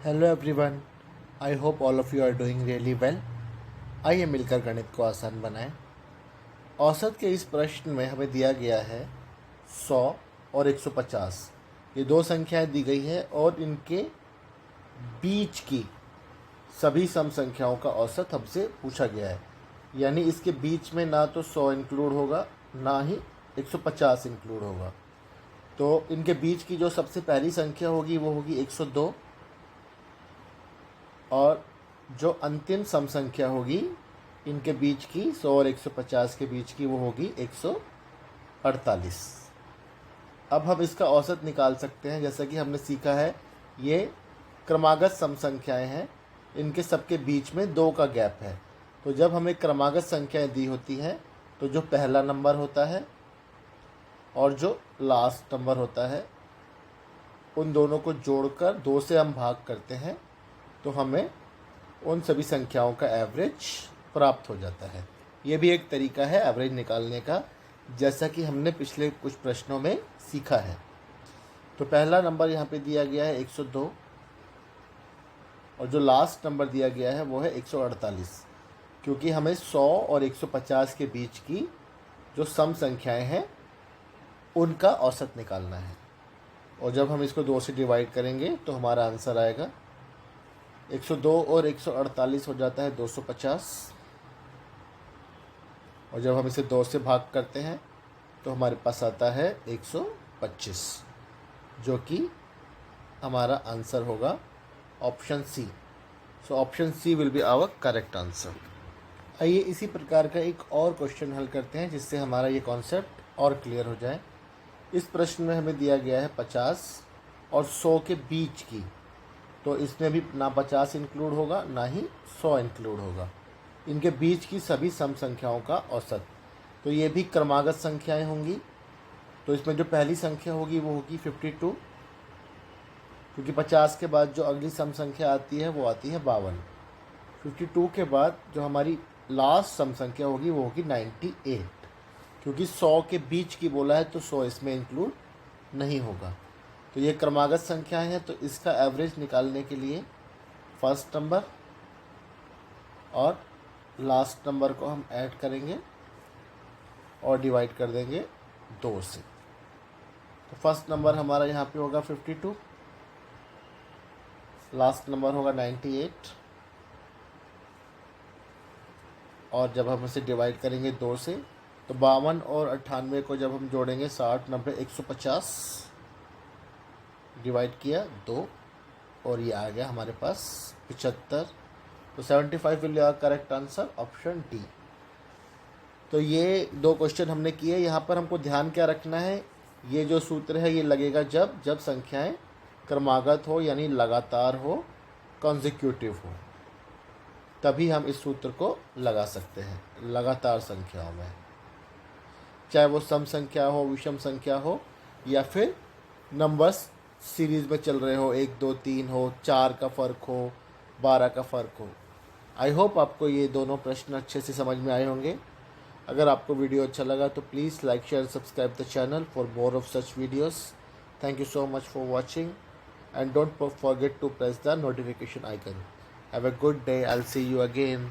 Hello everyone, I hope all of you are doing really well. आइए मिलकर गणित को आसान बनाएं। औसत के इस प्रश्न में हमें दिया गया है 100 और 150। ये दो संख्याएं दी गई है और इनके बीच की सभी सम संख्याओं का औसत हमसे पूछा गया है। यानी इसके बीच में ना तो 100 इंक्लूड होगा, ना ही 150 इंक्लूड होगा। तो इनके बीच की जो सबसे पहली संख्या होगी वो होगी 102, और जो अंतिम सम संख्या होगी इनके बीच की 100 और 150 के बीच की वो होगी 148। अब हम इसका औसत निकाल सकते हैं। जैसा कि हमने सीखा है, ये क्रमागत सम संख्याएं हैं, इनके सबके बीच में 2 का गैप है। तो जब हमें क्रमागत संख्याएं दी होती हैं तो जो पहला नंबर होता है और जो लास्ट नंबर होता है उन दोनों को जोड़कर 2 से हम भाग करते हैं तो हमें उन सभी संख्याओं का एवरेज प्राप्त हो जाता है। ये भी एक तरीका है एवरेज निकालने का, जैसा कि हमने पिछले कुछ प्रश्नों में सीखा है। तो पहला नंबर यहाँ पे दिया गया है 102 और जो लास्ट नंबर दिया गया है वो है 148, क्योंकि हमें 100 और 150 के बीच की जो सम संख्याएं हैं उनका औसत निकालना है। और जब हम इसको 2 से डिवाइड करेंगे तो हमारा आंसर आएगा 102 और 148 हो जाता है 250। और जब हम इसे 2 से भाग करते हैं तो हमारे पास आता है 125, जो कि हमारा आंसर होगा option C. So option C will be our correct answer. आइए इसी प्रकार का एक और क्वेश्चन हल करते हैं जिससे हमारा ये कॉन्सेप्ट और क्लियर हो जाए। इस प्रश्न में हमें दिया गया है 50 और 100 के बीच की, तो इसमें भी ना 50 इंक्लूड होगा ना ही 100 इंक्लूड होगा। इनके बीच की सभी सम संख्याओं का औसत, तो ये भी क्रमागत संख्याएं होंगी। तो इसमें जो पहली संख्या होगी वो होगी 52, क्योंकि 50 के बाद जो अगली सम संख्या आती है वो आती है 52। 52 के बाद जो हमारी लास्ट सम संख्या होगी वो होगी 98, क्योंकि 100 के बीच की बोला है तो 100 इसमें इंक्लूड नहीं होगा। तो ये क्रमागत संख्याएं हैं, तो इसका एवरेज निकालने के लिए फर्स्ट नंबर और लास्ट नंबर को हम ऐड करेंगे और डिवाइड कर देंगे 2 से। तो फर्स्ट नंबर हमारा यहाँ पे होगा 52, लास्ट नंबर होगा 98, और जब हम इसे डिवाइड करेंगे 2 से तो 52 और 98 को जब हम जोड़ेंगे 60, 90, 150, डिवाइड किया 2 और ये आ गया हमारे पास 75। तो 75 will be our correct answer, option D. तो ये 2 क्वेश्चन हमने किए। यहाँ पर हमको ध्यान क्या रखना है, ये जो सूत्र है ये लगेगा जब संख्याएं क्रमागत हो, यानी लगातार हो, कॉन्जिक्यूटिव हो, तभी हम इस सूत्र को लगा सकते हैं लगातार संख्याओं में। चाहे वो सम संख्या हो, विषम संख्या हो, या फिर नंबर्स सीरीज़ में चल रहे हो, 1 2 3 हो, 4 का फ़र्क हो, 12 का फ़र्क हो। आई होप आपको ये दोनों प्रश्न अच्छे से समझ में आए होंगे। अगर आपको वीडियो अच्छा लगा तो please like, share, subscribe the channel for more of such videos. Thank you so much for watching, and don't forget to press the notification icon. Have a good day. I'll see you again.